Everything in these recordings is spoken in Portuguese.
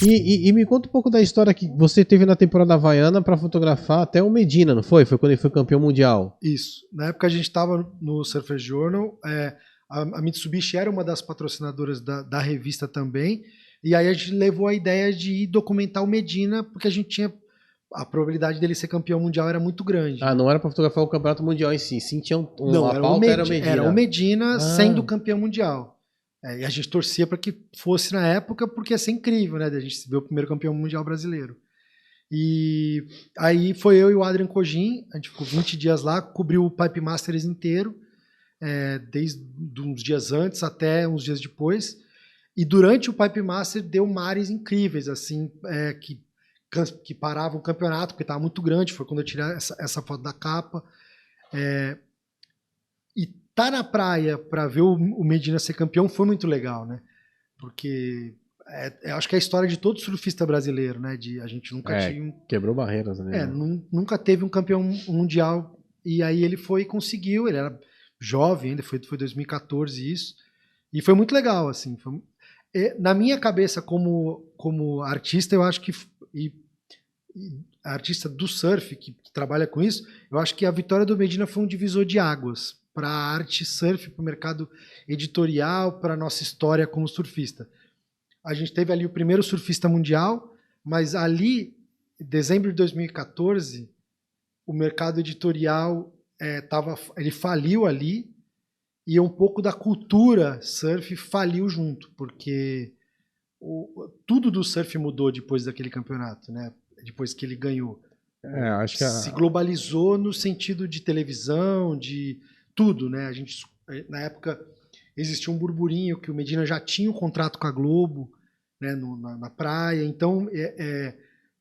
E me conta um pouco da história que você teve na temporada havaiana para fotografar até o Medina, não foi? Foi quando ele foi campeão mundial. Isso. Na época a gente estava no Surfer Journal, a Mitsubishi era uma das patrocinadoras da revista também, e aí a gente levou a ideia de documentar o Medina, porque a gente tinha a probabilidade dele ser campeão mundial era muito grande. Ah, não era para fotografar o campeonato mundial em si, sim tinha não, a pauta era o Medina. Era o Medina sendo campeão mundial. E a gente torcia para que fosse na época, porque ia ser incrível, né? A gente ver o primeiro campeão mundial brasileiro. E aí foi eu e o Adrian Cogin, a gente ficou 20 dias lá, cobriu o Pipe Masters inteiro, desde uns dias antes até uns dias depois. E durante o Pipe Master deu mares incríveis, assim, que paravam o campeonato, porque estava muito grande. Foi quando eu tirei essa foto da capa. E tá na praia para ver o Medina ser campeão foi muito legal, né? Porque acho que é a história de todo surfista brasileiro, né? A gente nunca tinha quebrou barreiras, né? Nunca teve um campeão mundial, e aí ele foi e conseguiu. Ele era jovem ainda, foi 2014 isso, e foi muito legal, assim. Na minha cabeça como artista, eu acho que artista do surf que trabalha com isso, eu acho que a vitória do Medina foi um divisor de águas para a arte surf, para o mercado editorial, para a nossa história como surfista. A gente teve ali o primeiro surfista mundial, mas ali, em dezembro de 2014, o mercado editorial ele faliu ali, e um pouco da cultura surf faliu junto, porque tudo do surf mudou depois daquele campeonato, né? Depois que ele ganhou. Acho que se globalizou no sentido de televisão, de tudo, né? A gente, na época, existia um burburinho que o Medina já tinha um contrato com a Globo, né, na praia, então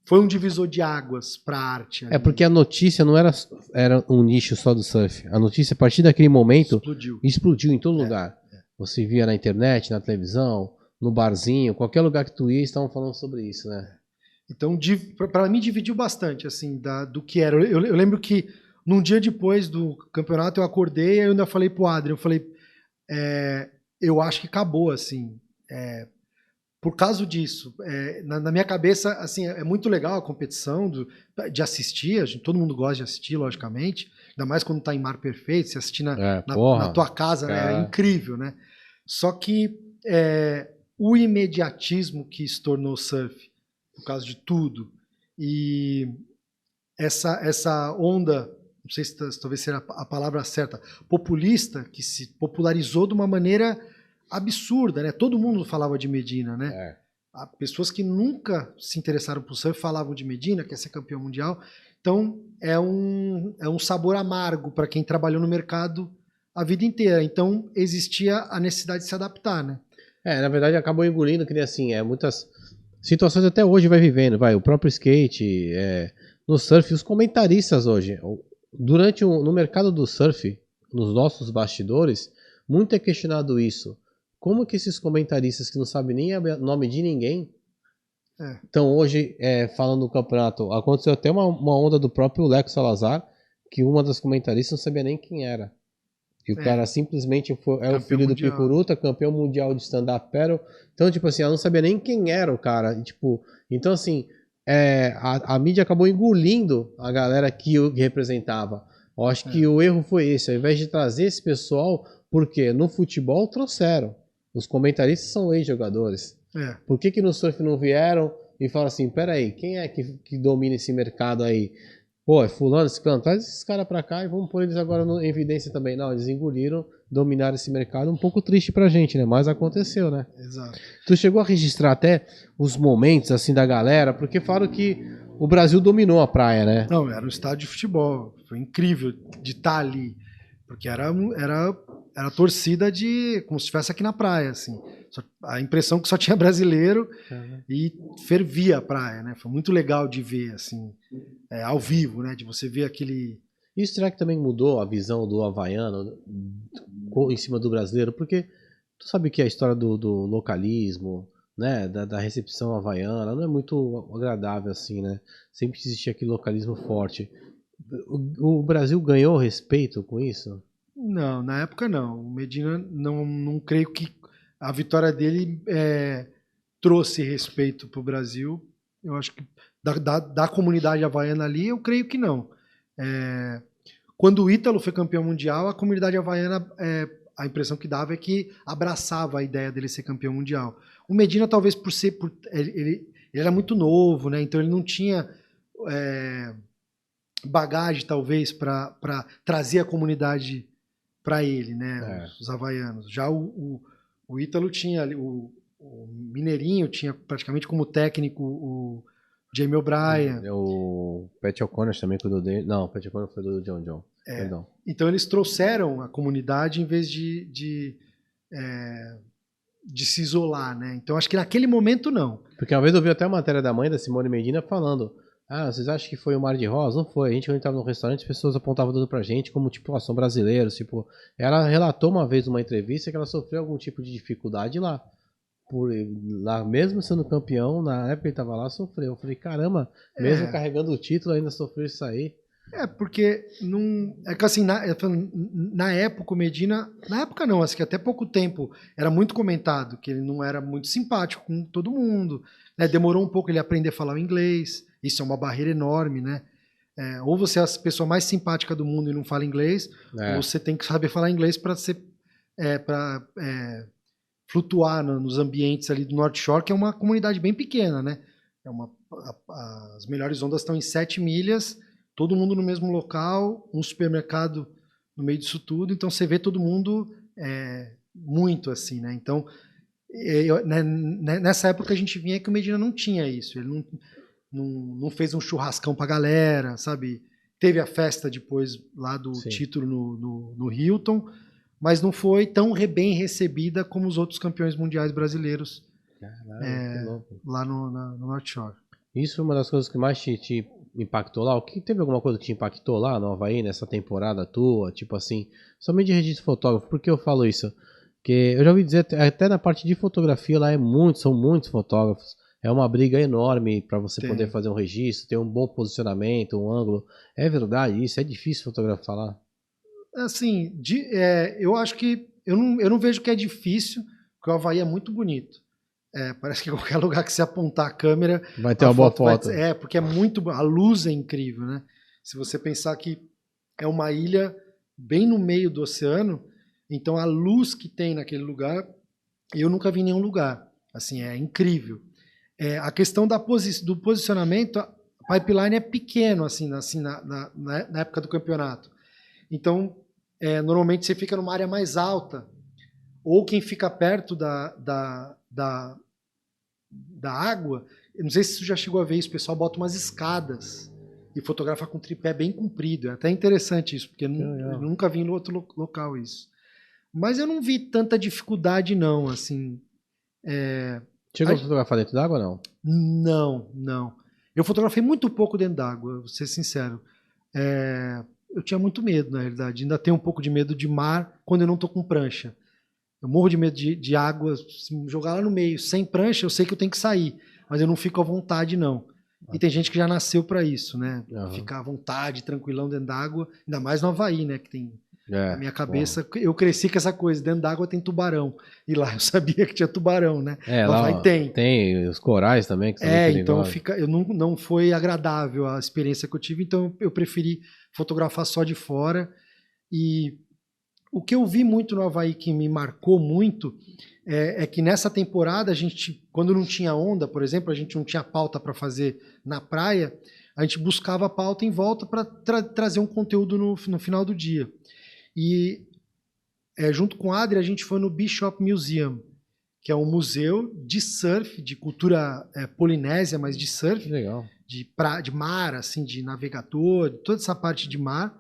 foi um divisor de águas para a arte. Porque a notícia não era um nicho só do surf. A notícia, a partir daquele momento, explodiu em todo lugar. Você via na internet, na televisão, no barzinho, qualquer lugar que tu ia, estavam falando sobre isso, né? Então, para mim, dividiu bastante, assim, do que era. Eu lembro que, num dia depois do campeonato, eu acordei e eu ainda falei pro Adrian, eu falei, eu acho que acabou, assim, por causa disso. Na minha cabeça, assim, é muito legal a competição de assistir, todo mundo gosta de assistir, logicamente, ainda mais quando tá em mar perfeito, se assistir na tua casa, né, é incrível, né? Só que o imediatismo que se tornou o surf, por causa de tudo, e essa onda, não sei se talvez seja a palavra certa, populista, que se popularizou de uma maneira absurda, né? Todo mundo falava de Medina, né? Pessoas que nunca se interessaram por surf falavam de Medina, quer ser campeão mundial. Então é um sabor amargo para quem trabalhou no mercado a vida inteira. Então existia a necessidade de se adaptar, né? Na verdade acabou engolindo, que nem assim, muitas situações até hoje vai vivendo, o próprio skate, no surf, os comentaristas hoje, no mercado do surf, nos nossos bastidores, muito é questionado isso. Como que esses comentaristas que não sabem nem o nome de ninguém, então hoje, falando do campeonato, aconteceu até uma onda do próprio Leco Salazar, que uma das comentaristas não sabia nem quem era. E o cara simplesmente o filho do Picuruta, campeão mundial de stand-up paddle. Então, tipo assim, ela não sabia nem quem era o cara. E, tipo, então, assim, a mídia acabou engolindo a galera que representava. Eu acho que o erro foi esse. Ao invés de trazer esse pessoal, porque no futebol trouxeram. Os comentaristas são ex-jogadores. Por que no surf não vieram e falaram assim, peraí, quem é que domina esse mercado aí? Pô, fulano, ciclano, traz esses caras pra cá e vamos pôr eles agora em evidência também. Não, eles engoliram, dominaram esse mercado, um pouco triste pra gente, né? Mas aconteceu, né? Exato. Tu chegou a registrar até os momentos, assim, da galera, porque falaram que o Brasil dominou a praia, né? Não, era um estádio de futebol, foi incrível de estar ali, porque era a torcida como se estivesse aqui na praia, assim. A impressão que só tinha brasileiro e fervia a praia, né? Foi muito legal de ver, assim, ao vivo, né? De você ver aquele... Isso será que também mudou a visão do havaiano em cima do brasileiro? Porque tu sabe que a história do localismo, né? Da recepção havaiana não é muito agradável, assim, né? Sempre existia aquele localismo forte. O Brasil ganhou respeito com isso? Não, na época não. O Medina, não creio que a vitória dele trouxe respeito para o Brasil. Eu acho que da comunidade havaiana ali, eu creio que não. Quando o Ítalo foi campeão mundial, a comunidade havaiana, a impressão que dava é que abraçava a ideia dele ser campeão mundial. O Medina, talvez ele era muito novo, né? Então ele não tinha bagagem, talvez, para trazer a comunidade para ele, né? Os havaianos. Já o Ítalo tinha, o Mineirinho tinha praticamente como técnico o Jamie O'Brien. O Pat O'Connor também cuidou dele. Não, o Pat O'Connor foi do John John. Perdão. Então eles trouxeram a comunidade em vez de se isolar, né? Então acho que naquele momento não. Porque uma vez eu vi até a matéria da mãe da Simone Medina falando: vocês acham que foi o Mar de Rosa? Não foi. A gente, quando estava no restaurante, as pessoas apontavam o dedo pra gente como, tipo, são brasileiros. Tipo, ela relatou uma vez numa entrevista que ela sofreu algum tipo de dificuldade lá. Lá, mesmo sendo campeão, na época que ele tava lá, sofreu. Eu falei, caramba, mesmo carregando o título, ainda sofreu isso aí. Porque não. É que assim, na época o Medina. Na época não, assim, que até pouco tempo era muito comentado que ele não era muito simpático com todo mundo. Né? Demorou um pouco ele aprender a falar o inglês. Isso é uma barreira enorme, né? Ou você é a pessoa mais simpática do mundo e não fala inglês, ou você tem que saber falar inglês para ser. Flutuar nos ambientes ali do North Shore, que é uma comunidade bem pequena, né? As melhores ondas estão em 7 milhas, todo mundo no mesmo local, um supermercado no meio disso tudo, então você vê todo mundo muito assim, né? Então, nessa época a gente vinha que o Medina não tinha isso, ele não fez um churrascão pra galera, sabe? Teve a festa depois lá do título no Hilton, mas não foi tão bem recebida como os outros campeões mundiais brasileiros. Caralho, lá no North Shore. Isso foi uma das coisas que mais te impactou lá? Teve alguma coisa que te impactou lá no Havaí, nessa temporada tua? Tipo assim, somente de registro fotógrafo. Por que eu falo isso? Porque eu já ouvi dizer, até na parte de fotografia lá são muitos fotógrafos. É uma briga enorme para você poder fazer um registro, ter um bom posicionamento, um ângulo. É verdade isso? É difícil fotografar lá? Assim, eu acho que eu não vejo que é difícil, porque o Havaí é muito bonito. Parece que qualquer lugar que você apontar a câmera vai ter uma boa foto. Porque a luz é incrível, né? Se você pensar que é uma ilha bem no meio do oceano, então a luz que tem naquele lugar, eu nunca vi em nenhum lugar. Assim, é incrível. A questão do posicionamento, a pipeline é pequeno assim na época do campeonato. Então, normalmente você fica numa área mais alta, ou quem fica perto da água, eu não sei se você já chegou a ver isso, o pessoal bota umas escadas e fotografa com tripé bem comprido. É até interessante isso, porque eu nunca vi em outro local isso. Mas eu não vi tanta dificuldade não, assim. Chegou a fotografar dentro d'água ou não? Não. Eu fotografei muito pouco dentro d'água, vou ser sincero. Eu tinha muito medo, na realidade. Ainda tenho um pouco de medo de mar quando eu não estou com prancha. Eu morro de medo de água. Se me jogar lá no meio sem prancha, eu sei que eu tenho que sair. Mas eu não fico à vontade, não. E tem gente que já nasceu para isso, né? Ficar à vontade, tranquilão dentro d'água. Ainda mais no Havaí, né? Que tem... Na minha cabeça, eu cresci com essa coisa. Dentro d'água tem tubarão. E lá eu sabia que tinha tubarão, né? No Havaí tem. Tem os corais também. Que são então não foi agradável a experiência que eu tive. Então eu preferi fotografar só de fora. E o que eu vi muito no Havaí que me marcou muito é que nessa temporada a gente, quando não tinha onda, por exemplo, a gente não tinha pauta para fazer na praia, a gente buscava a pauta em volta para trazer um conteúdo no final do dia. E junto com o Adri a gente foi no Bishop Museum, que é um museu de surf, de cultura polinésia, mas de surf. Legal. De mar, assim, de navegador, toda essa parte de mar,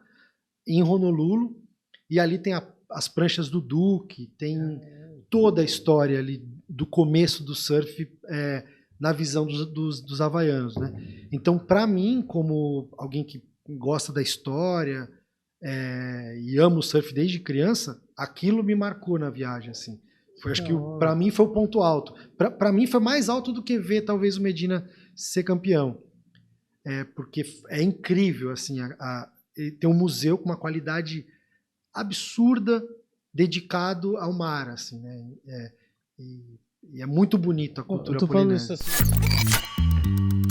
em Honolulu. E ali tem as pranchas do Duque, tem toda a história ali do começo do surf na visão dos havaianos, né? Então, para mim, como alguém que gosta da história e ama o surf desde criança, aquilo me marcou na viagem, assim. Acho que para mim foi o ponto alto. Para mim foi mais alto do que ver talvez o Medina ser campeão. Porque é incrível, assim, tem um museu com uma qualidade absurda dedicado ao mar, assim, né? E é muito bonito a cultura Eu tô falando polinésia. isso assim.